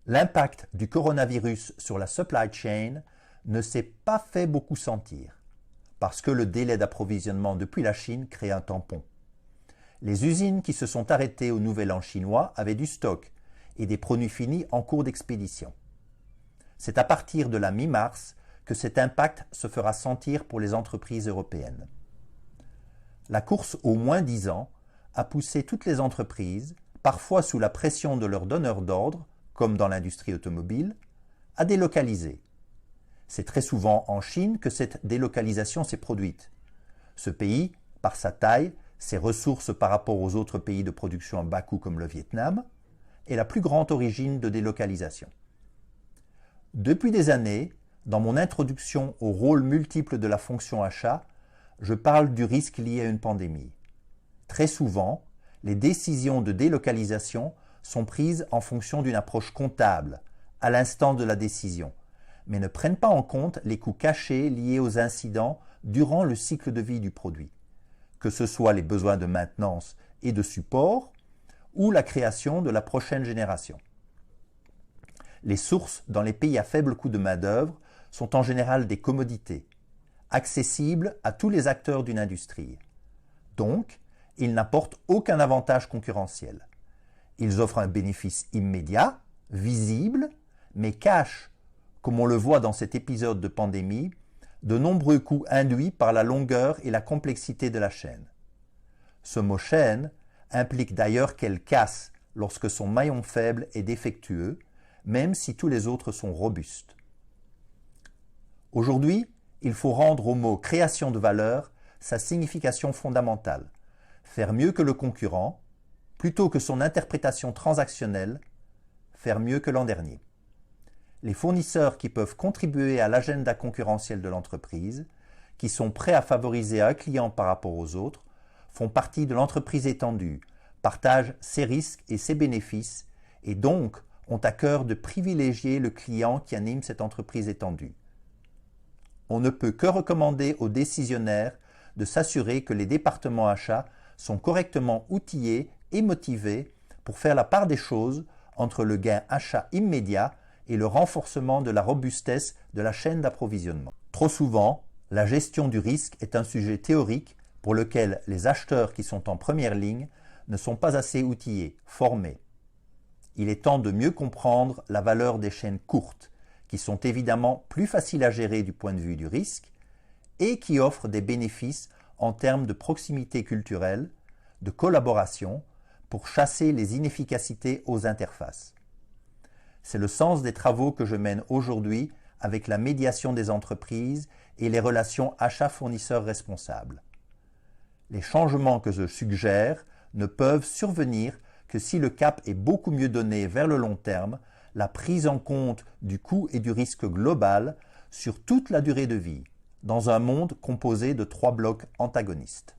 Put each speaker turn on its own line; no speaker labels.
L'impact du coronavirus sur la supply chain ne s'est pas fait beaucoup sentir, parce que le délai d'approvisionnement depuis la Chine crée un tampon. Les usines qui se sont arrêtées au Nouvel An chinois avaient du stock et des produits finis en cours d'expédition. C'est à partir de la mi-mars que cet impact se fera sentir pour les entreprises européennes. La course au moins 10 ans a poussé toutes les entreprises, parfois sous la pression de leurs donneurs d'ordre, comme dans l'industrie automobile, à délocaliser. C'est très souvent en Chine que cette délocalisation s'est produite. Ce pays, par sa taille, ses ressources par rapport aux autres pays de production à bas coût comme le Vietnam, est la plus grande origine de délocalisation. Depuis des années, dans mon introduction au rôle multiple de la fonction achat, je parle du risque lié à une pandémie. Très souvent, les décisions de délocalisation sont prises en fonction d'une approche comptable, à l'instant de la décision, mais ne prennent pas en compte les coûts cachés liés aux incidents durant le cycle de vie du produit, que ce soit les besoins de maintenance et de support ou la création de la prochaine génération. Les sources dans les pays à faible coût de main-d'œuvre sont en général des commodités, accessibles à tous les acteurs d'une industrie. Donc, ils n'apportent aucun avantage concurrentiel. Ils offrent un bénéfice immédiat, visible, mais cachent, comme on le voit dans cet épisode de pandémie, de nombreux coûts induits par la longueur et la complexité de la chaîne. Ce mot chaîne implique d'ailleurs qu'elle casse lorsque son maillon faible est défectueux, même si tous les autres sont robustes. Aujourd'hui, il faut rendre au mot création de valeur sa signification fondamentale, faire mieux que le concurrent, plutôt que son interprétation transactionnelle, faire mieux que l'an dernier. Les fournisseurs qui peuvent contribuer à l'agenda concurrentiel de l'entreprise, qui sont prêts à favoriser un client par rapport aux autres, font partie de l'entreprise étendue, partagent ses risques et ses bénéfices, et donc ont à cœur de privilégier le client qui anime cette entreprise étendue. On ne peut que recommander aux décisionnaires de s'assurer que les départements achats sont correctement outillés et motivés pour faire la part des choses entre le gain achat immédiat et le renforcement de la robustesse de la chaîne d'approvisionnement. Trop souvent, la gestion du risque est un sujet théorique pour lequel les acheteurs qui sont en première ligne ne sont pas assez outillés, formés. Il est temps de mieux comprendre la valeur des chaînes courtes, qui sont évidemment plus faciles à gérer du point de vue du risque et qui offrent des bénéfices en termes de proximité culturelle, de collaboration, pour chasser les inefficacités aux interfaces. C'est le sens des travaux que je mène aujourd'hui avec la médiation des entreprises et les relations achats-fournisseurs responsables. Les changements que je suggère ne peuvent survenir que si le cap est beaucoup mieux donné vers le long terme, la prise en compte du coût et du risque global sur toute la durée de vie, dans un monde composé de 3 blocs antagonistes.